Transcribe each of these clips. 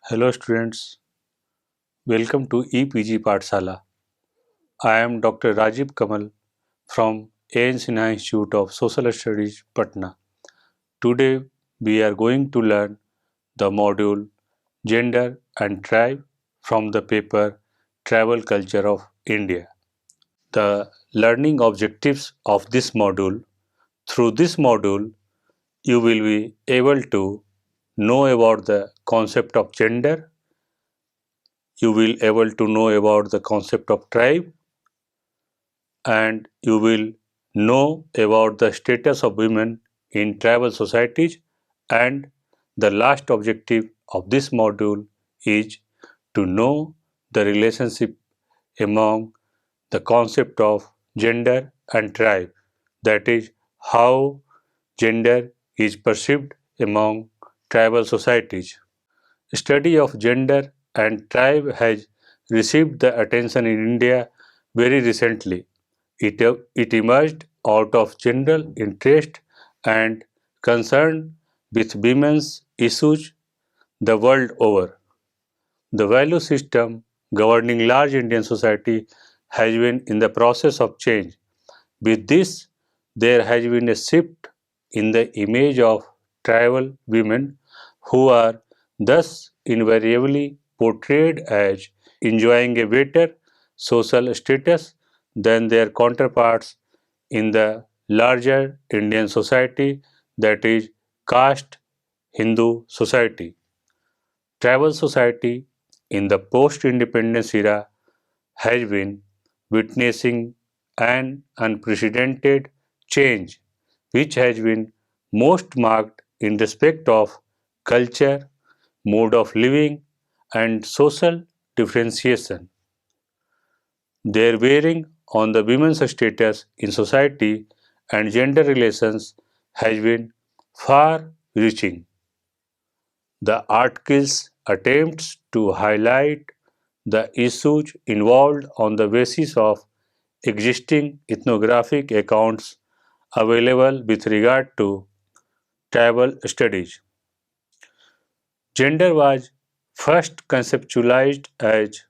Hello students, welcome to EPG Pathshala. I am Dr. Rajiv Kamal from AN Sinha Institute of Social Studies, Patna. Today we are going to learn the module Gender and Tribe from the paper Tribal Culture of India. The learning objectives of this module. Through this module, you will be able to know about the concept of gender, you will able to know about the concept of tribe, and you will know about the status of women in tribal societies, and the last objective of this module is to know the relationship among the concept of gender and tribe, that is how gender is perceived among tribal societies. Study of gender and tribe has received the attention in India very recently. It emerged out of general interest and concern with women's issues the world over. The value system governing large Indian society has been in the process of change. With this, there has been a shift in the image of tribal women who are thus invariably portrayed as enjoying a better social status than their counterparts in the larger Indian society, that is caste Hindu society. Tribal society in the post-independence era has been witnessing an unprecedented change which has been most marked in respect of culture, mode of living, and social differentiation. Their bearing on the women's status in society and gender relations has been far reaching. The article's attempts to highlight the issues involved on the basis of existing ethnographic accounts available with regard to tribal studies. Gender was first conceptualized as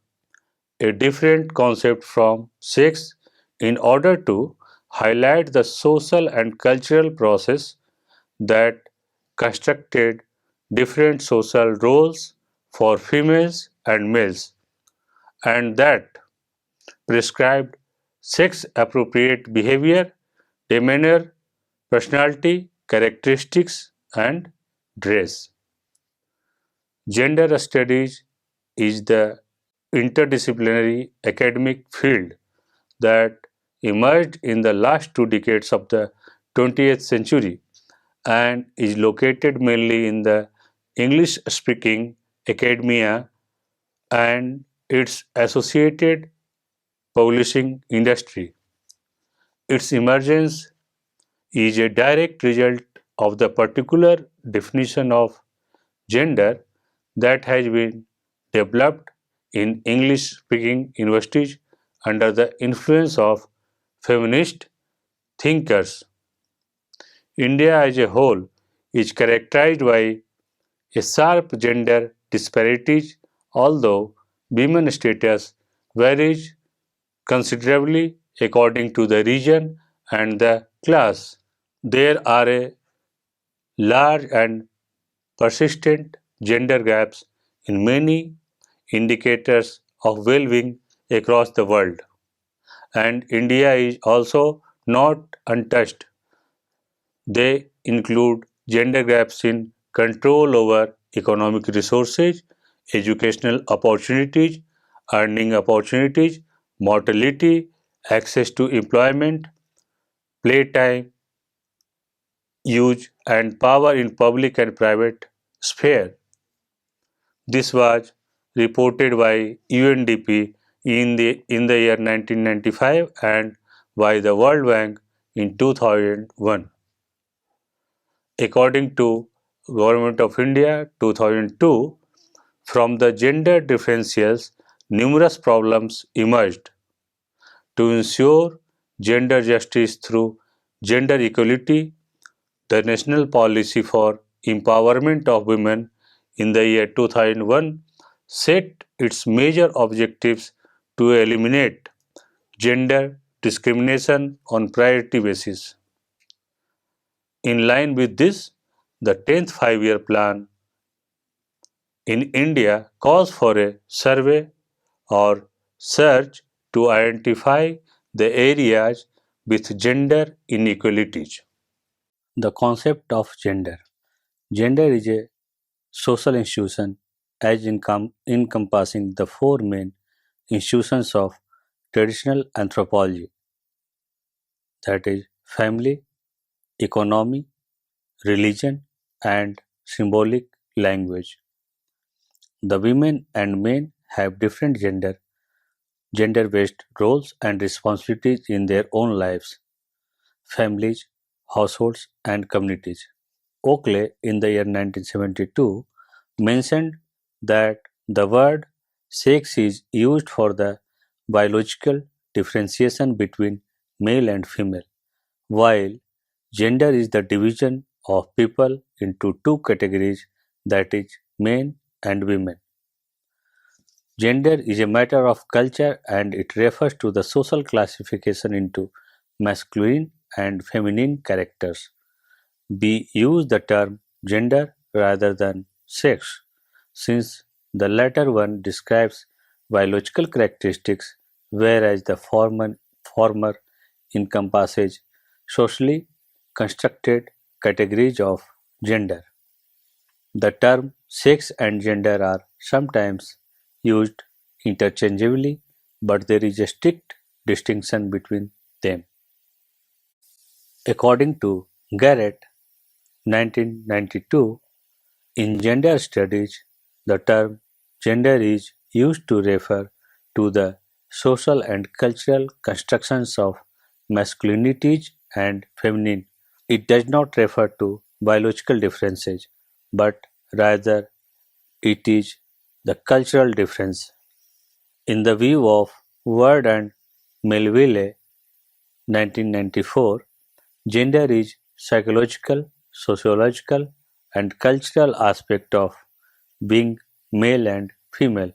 a different concept from sex in order to highlight the social and cultural process that constructed different social roles for females and males, and that prescribed sex appropriate behavior, demeanor, personality, characteristics, and dress. Gender studies is the interdisciplinary academic field that emerged in the last 2 decades of the 20th century and is located mainly in the English speaking academia and its associated publishing industry. Its emergence is a direct result of the particular definition of gender that has been developed in English speaking universities under the influence of feminist thinkers. India as a whole is characterized by a sharp gender disparities, although women's status varies considerably according to the region and the class. There are a large and persistent gender gaps in many indicators of well-being across the world, and India is also not untouched. They include gender gaps in control over economic resources, educational opportunities, earning opportunities, mortality, access to employment, playtime, use, and power in public and private sphere. This was reported by UNDP in the year 1995 and by the World Bank in 2001. According to Government of India 2002, from the gender differentials, numerous problems emerged. To ensure gender justice through gender equality, the National Policy for Empowerment of Women in the year 2001 set its major objectives to eliminate gender discrimination on priority basis. In line with this, the 10th five-year plan in India calls for a survey or search to identify the areas with gender inequalities. The concept of gender. Gender is a social institution as encompassing the four main institutions of traditional anthropology, that is, family, economy, religion, and symbolic language. The women and men have different gender-based roles and responsibilities in their own lives, families, households, and communities. Oakley, in the year 1972, mentioned that the word sex is used for the biological differentiation between male and female, while gender is the division of people into two categories, that is, men and women. Gender is a matter of culture and it refers to the social classification into masculine and feminine characters. We use the term gender rather than sex, since the latter one describes biological characteristics, whereas the former encompasses socially constructed categories of gender. The term sex and gender are sometimes used interchangeably, but there is a strict distinction between them. According to Garrett, 1992, in gender studies, the term gender is used to refer to the social and cultural constructions of masculinities and feminine. It does not refer to biological differences, but rather it is the cultural difference. In the view of Ward and Melville, 1994, gender is psychological, sociological, and cultural aspect of being male and female.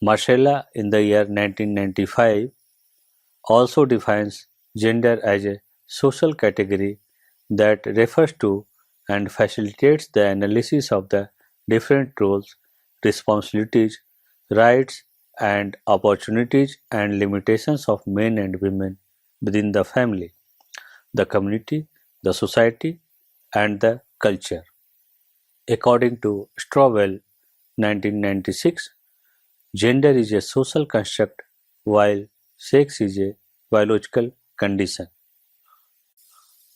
Marcella, in the year 1995, also defines gender as a social category that refers to and facilitates the analysis of the different roles, responsibilities, rights, and opportunities and limitations of men and women within the family, the community, the society, and the culture. According to Strawell, 1996, gender is a social construct while sex is a biological condition.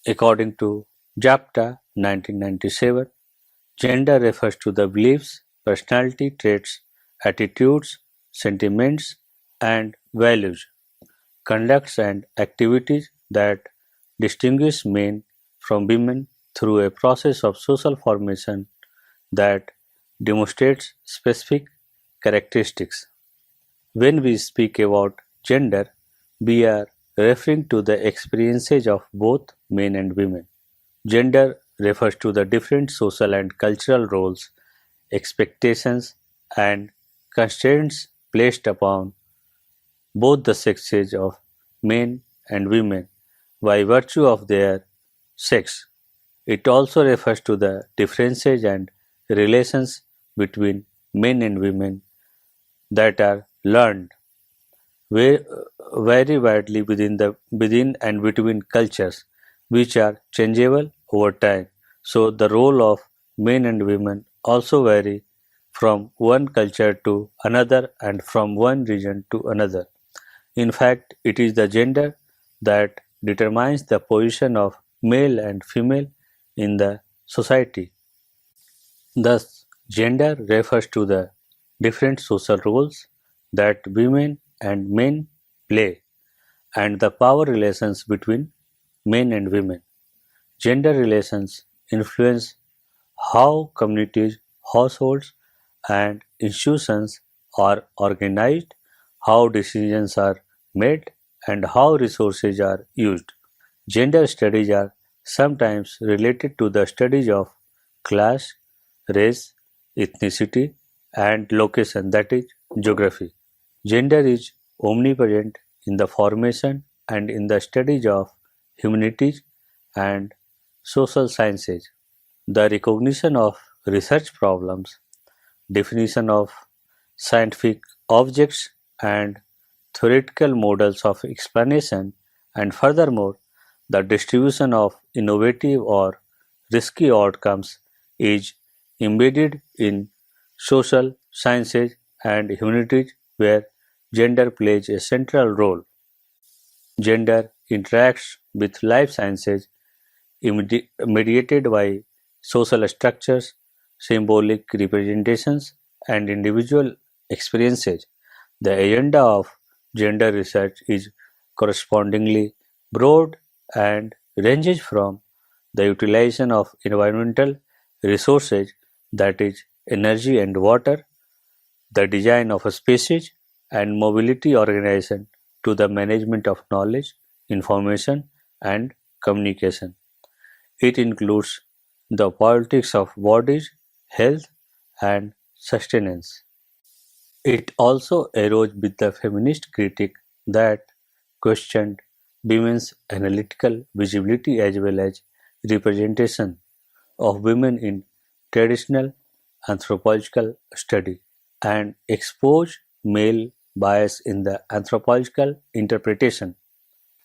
According to Japta, 1997, gender refers to the beliefs, personality traits, attitudes, sentiments, and values, conducts, and activities that distinguish men from women through a process of social formation that demonstrates specific characteristics. When we speak about gender, we are referring to the experiences of both men and women. Gender refers to the different social and cultural roles, expectations, and constraints placed upon both the sexes of men and women by virtue of their sex. It also refers to the differences and relations between men and women that are learned vary widely within and between cultures, which are changeable over time. So the role of men and women also vary from one culture to another and from one region to another. In fact, it is the gender that determines the position of male and female in the society. Thus, gender refers to the different social roles that women and men play and the power relations between men and women. Gender relations influence how communities, households, and institutions are organized, how decisions are made, and how resources are used. Gender studies are sometimes related to the studies of class, race, ethnicity, and location, that is, geography. Gender is omnipresent in the formation and in the studies of humanities and social sciences. The recognition of research problems, definition of scientific objects, and theoretical models of explanation, and furthermore, the distribution of innovative or risky outcomes is embedded in social sciences and humanities where gender plays a central role. Gender interacts with life sciences mediated by social structures, symbolic representations, and individual experiences. The agenda of gender research is correspondingly broad and ranges from the utilization of environmental resources, that is, energy and water, the design of a species and mobility organization, to the management of knowledge, information, and communication. It includes the politics of bodies, health, and sustenance. It also arose with the feminist critique that questioned women's analytical visibility as well as representation of women in traditional anthropological study and exposed male bias in the anthropological interpretation.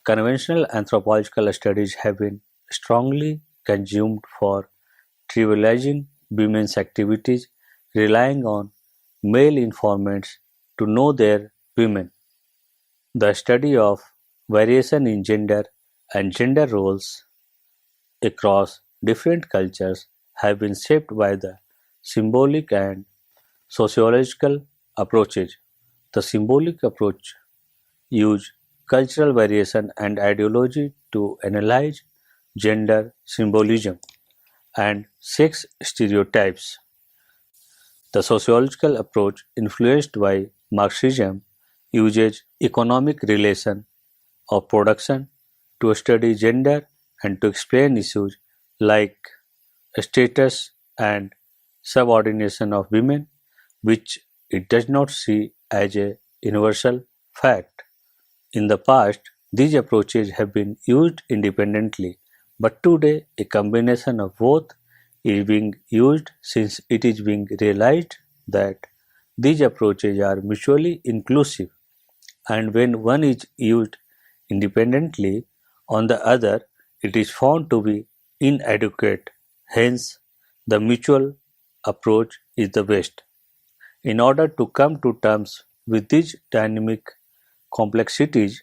Conventional anthropological studies have been strongly consumed for trivializing women's activities, relying on male informants to know their women. The study of variation in gender and gender roles across different cultures have been shaped by the symbolic and sociological approaches. The symbolic approach use cultural variation and ideology to analyze gender symbolism and sex stereotypes. The sociological approach, influenced by Marxism, uses economic relation of production to study gender and to explain issues like status and subordination of women, which it does not see as a universal fact. In the past, these approaches have been used independently, but today a combination of both is being used since it is being realized that these approaches are mutually inclusive, and when one is used independently on the other, it is found to be inadequate. Hence, the mutual approach is the best. In order to come to terms with these dynamic complexities,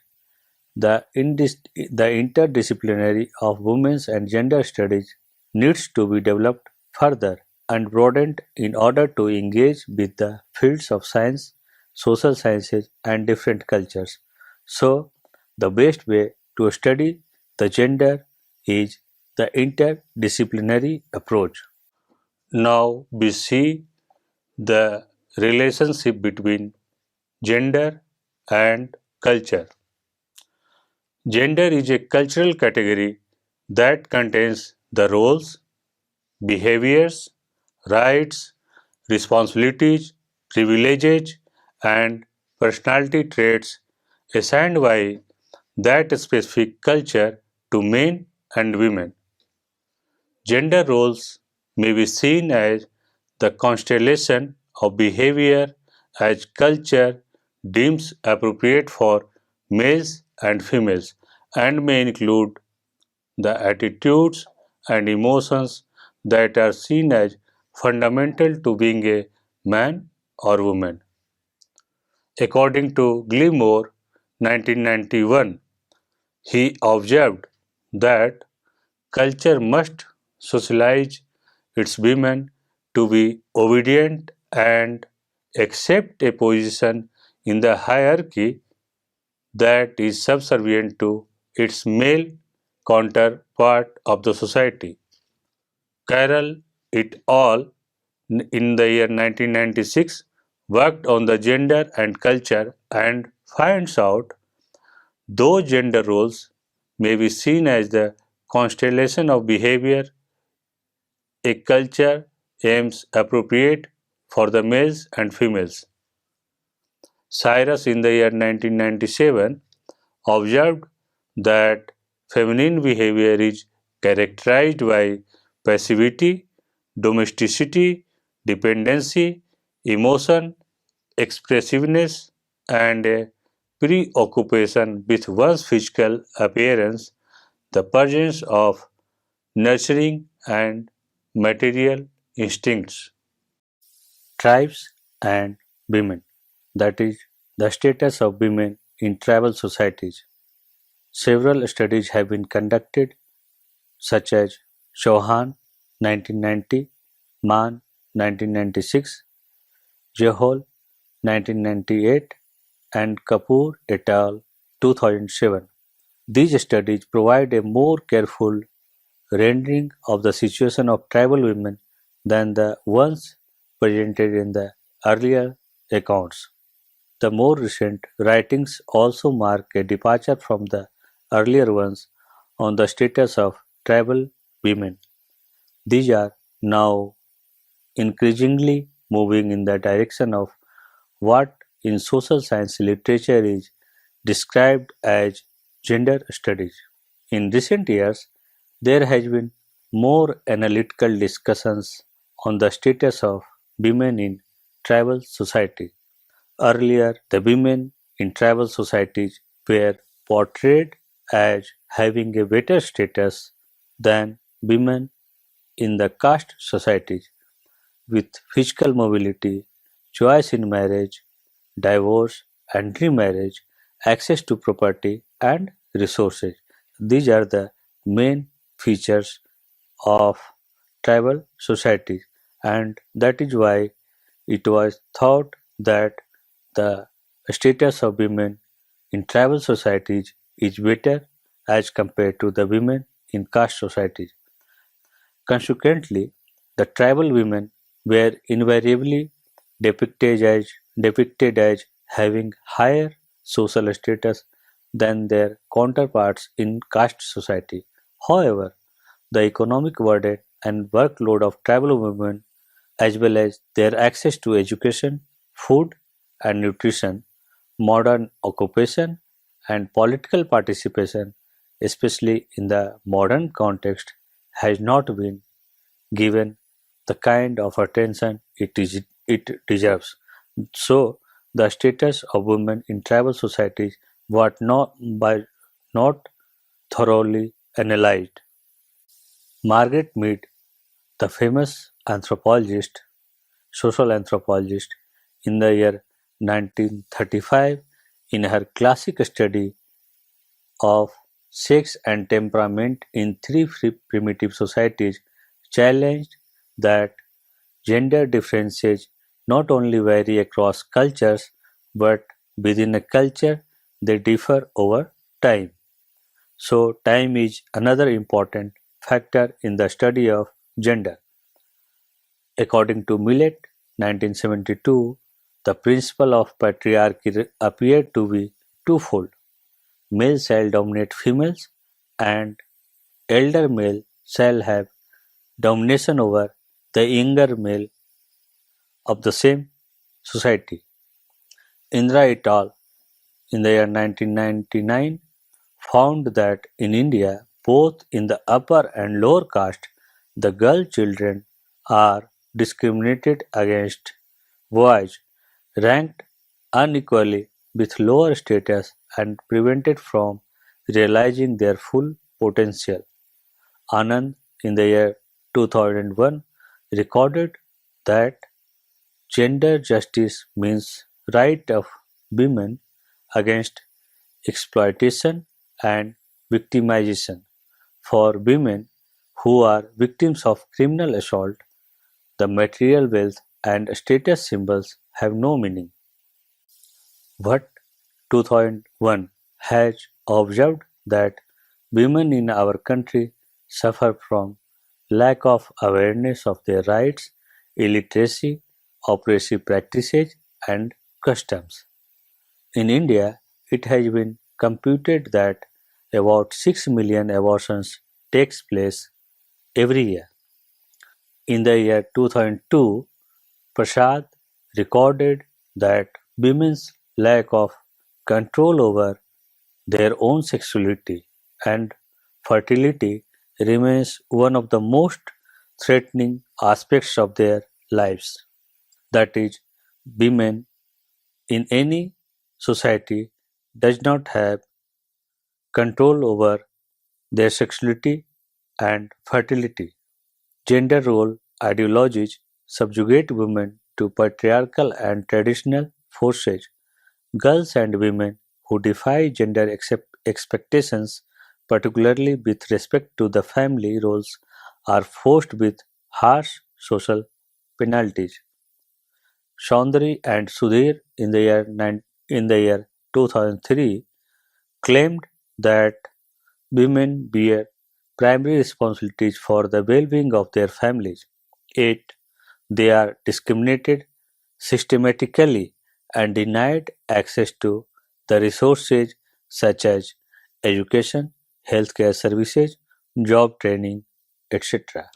the interdisciplinary of women's and gender studies needs to be developed further and broadened in order to engage with the fields of science, social sciences, and different cultures. So, the best way to study the gender is the interdisciplinary approach. Now, we see the relationship between gender and culture. Gender is a cultural category that contains the roles, behaviors, rights, responsibilities, privileges, and personality traits assigned by that specific culture to men and women. Gender roles may be seen as the constellation of behavior as culture deems appropriate for males and females and may include the attitudes and emotions that are seen as fundamental to being a man or woman. According to Gilmore, 1991, he observed that culture must socialize its women to be obedient and accept a position in the hierarchy that is subservient to its male counterpart of the society. Carroll et al. In the year 1996 worked on the gender and culture and finds out though gender roles may be seen as the constellation of behavior a culture aims appropriate for the males and females. Cyrus in the year 1997 observed that feminine behavior is characterized by passivity, domesticity, dependency, emotion, expressiveness, and a preoccupation with one's physical appearance, the presence of nurturing and material instincts. Tribes and women, that is, the status of women in tribal societies. Several studies have been conducted, such as Chauhan 1990, Mann 1996, Jehol 1998, and Kapoor et al. 2007. These studies provide a more careful rendering of the situation of tribal women than the ones presented in the earlier accounts. The more recent writings also mark a departure from the earlier ones on the status of tribal women. These are now increasingly moving in the direction of what in social science literature is described as gender studies. In recent years, there has been more analytical discussions on the status of women in tribal society. Earlier, the women in tribal societies were portrayed as having a better status than women in the caste societies, with physical mobility, choice in marriage, divorce and remarriage, access to property and resources. These are the main features of tribal societies, and that is why it was thought that the status of women in tribal societies is better as compared to the women in caste societies. Consequently, the tribal women were invariably depicted as having higher social status than their counterparts in caste society. However, the economic burden and workload of tribal women, as well as their access to education, food and nutrition, modern occupation, and political participation, especially in the modern context, has not been given the kind of attention it deserves. So, the status of women in tribal societies was not thoroughly analyzed. Margaret Mead, the famous anthropologist, social anthropologist, in the year 1935, in her classic study of sex and temperament in three primitive societies, challenged that gender differences not only vary across cultures but within a culture they differ over time. So, time is another important factor in the study of gender. According to Millett, 1972, the principle of patriarchy appeared to be twofold. Male shall dominate females, and elder male shall have domination over the younger male of the same society. Indra et al. In the year 1999 found that in India, both in the upper and lower caste, the girl children are discriminated against boys ranked unequally with lower status and prevented from realizing their full potential. Anand in the year 2001 recorded that gender justice means right of women against exploitation and victimization. For women who are victims of criminal assault, the material wealth and status symbols have no meaning. But 2001 has observed that women in our country suffer from lack of awareness of their rights, illiteracy, oppressive practices, and customs. In India, it has been computed that about 6 million abortions takes place every year. In the year 2002, Prasad recorded that women's lack of control over their own sexuality and fertility remains one of the most threatening aspects of their lives. That is, women in any society does not have control over their sexuality and fertility. Gender role ideologies subjugate women to patriarchal and traditional forces. Girls and women who defy gender expectations, particularly with respect to the family roles, are forced with harsh social penalties. Chaudhary and Sudhir in the year 2003 claimed that women bear primary responsibilities for the well-being of their families, yet they are discriminated systematically and denied access to the resources such as education, healthcare services, job training, etc.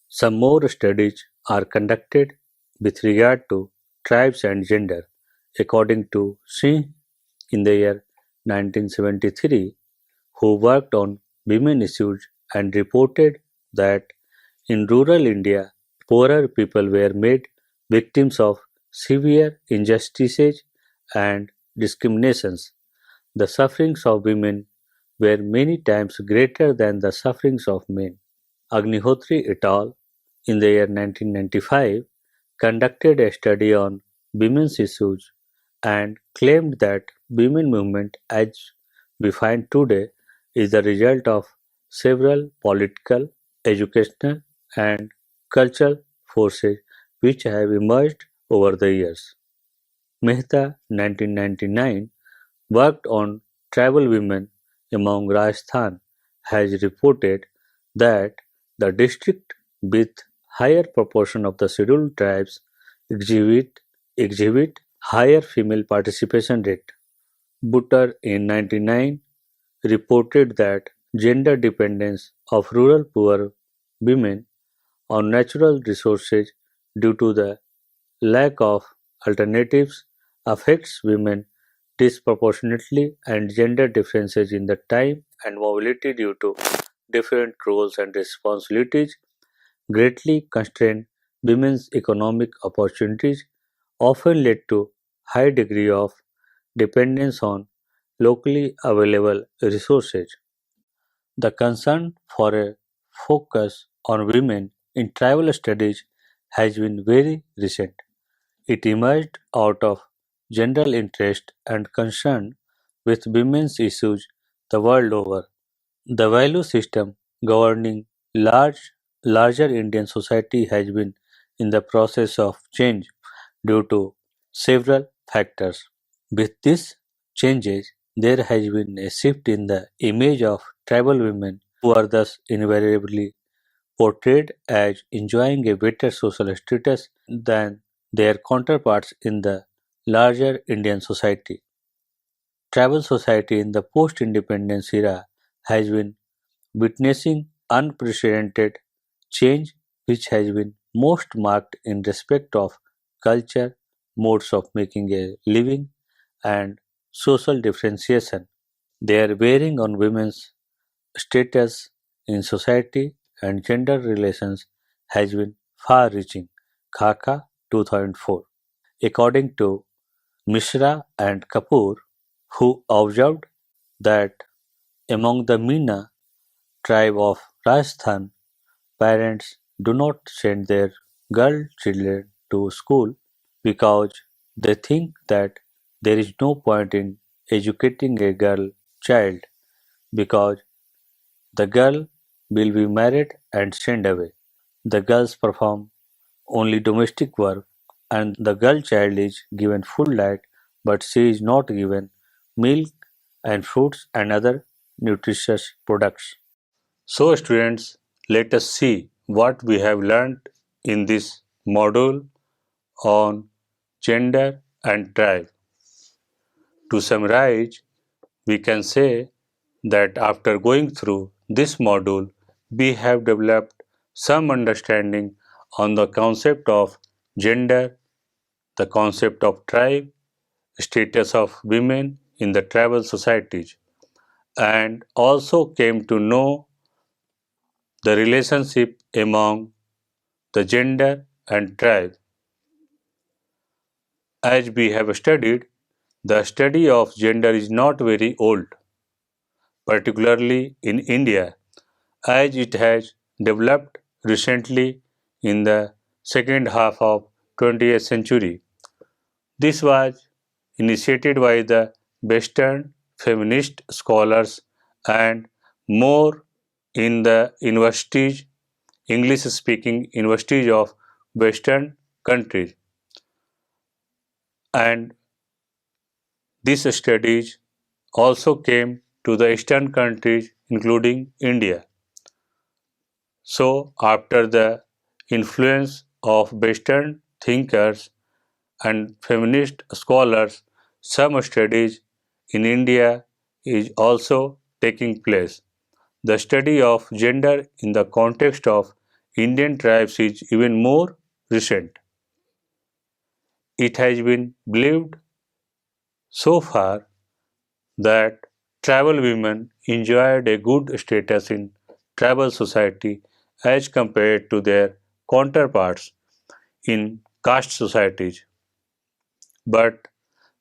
Some more studies are conducted with regard to tribes and gender. According to Singh in the year 1973, who worked on women issues and reported that in rural India, poorer people were made victims of severe injustices and discriminations. The sufferings of women were many times greater than the sufferings of men. Agnihotri et al. In the year 1995 conducted a study on women's issues and claimed that women movement as we find today is the result of several political, educational and cultural forces which have emerged over the years. Mehta 1999 worked on tribal women among Rajasthan has reported that the district with higher proportion of the scheduled tribes exhibit higher female participation rate. Buttar in 1999 reported that gender dependence of rural poor women on natural resources due to the lack of alternatives affects women disproportionately and gender differences in the time and mobility due to different roles and responsibilities greatly constrain women's economic opportunities, often led to high degree of dependence on locally available resources. The concern for a focus on women in tribal studies has been very recent. It emerged out of general interest and concern with women's issues the world over. The value system governing larger Indian society has been in the process of change due to several factors. With these changes, there has been a shift in the image of tribal women who are thus invariably portrayed as enjoying a better social status than their counterparts in the larger Indian society. Tribal society in the post-independence era has been witnessing unprecedented change which has been most marked in respect of culture, modes of making a living, and social differentiation. Their bearing on women's status in society and gender relations has been far-reaching. Khaka 2004. According to Mishra and Kapoor, who observed that among the Meena tribe of Rajasthan, parents do not send their girl children to school because they think that there is no point in educating a girl child because the girl will be married and sent away. The girls perform only domestic work and the girl child is given full diet but she is not given milk and fruits and other nutritious products. So students, let us see what we have learned in this module on gender and tribe. To summarize, we can say that after going through this module, we have developed some understanding on the concept of gender, the concept of tribe, status of women in the tribal societies, and also came to know the relationship among the gender and tribe. As we have studied, the study of gender is not very old, particularly in India, as it has developed recently in the second half of 20th century. This was initiated by the Western feminist scholars and more in the universities, English speaking universities of Western countries. And these studies also came to the Eastern countries, including India. So, after the influence of Western thinkers and feminist scholars, some studies in India is also taking place. The study of gender in the context of Indian tribes is even more recent. It has been believed so far that tribal women enjoyed a good status in tribal society as compared to their counterparts in caste societies. But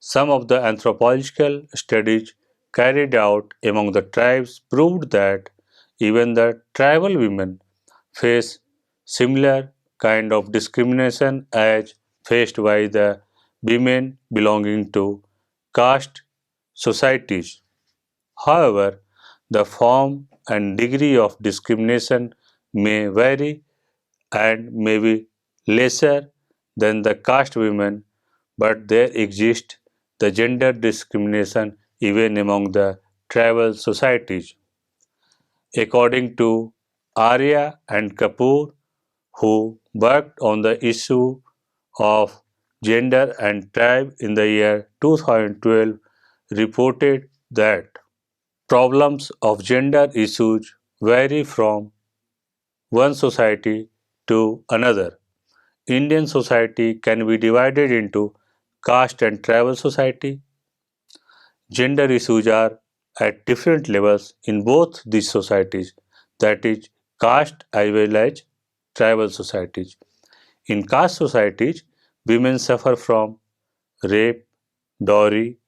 some of the anthropological studies carried out among the tribes proved that even the tribal women face similar kind of discrimination as faced by the women belonging to caste societies. However, the form and degree of discrimination may vary and may be lesser than the caste women, but there exists the gender discrimination even among the tribal societies. According to Arya and Kapoor, who worked on the issue of gender and tribe in the year 2012, reported that problems of gender issues vary from one society to another. Indian society can be divided into caste and tribal society. Gender issues are at different levels in both these societies, that is, caste as well as tribal societies. In caste societies, women suffer from rape, dowry,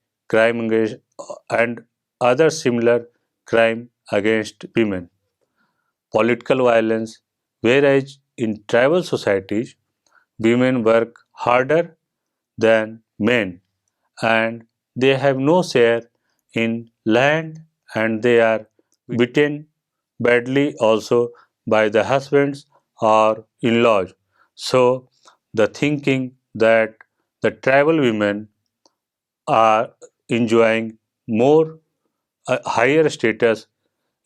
and other similar crime against women, political violence, whereas in tribal societies, women work harder than men and they have no share in land and they are beaten badly also by the husbands or in-laws. So the thinking that the tribal women are enjoying more higher status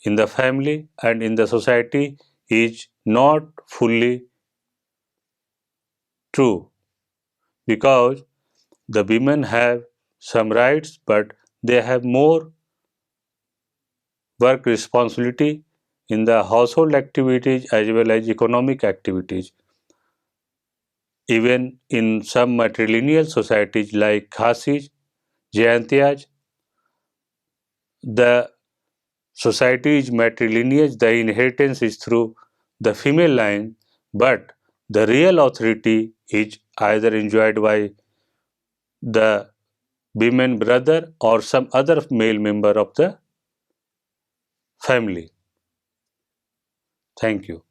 in the family and in the society is not fully true because the women have some rights but they have more work responsibility in the household activities as well as economic activities. Even in some matrilineal societies like Khasis, Jayantiyas, the society is matrilineage, the inheritance is through the female line, but the real authority is either enjoyed by the women brother or some other male member of the family. Thank you.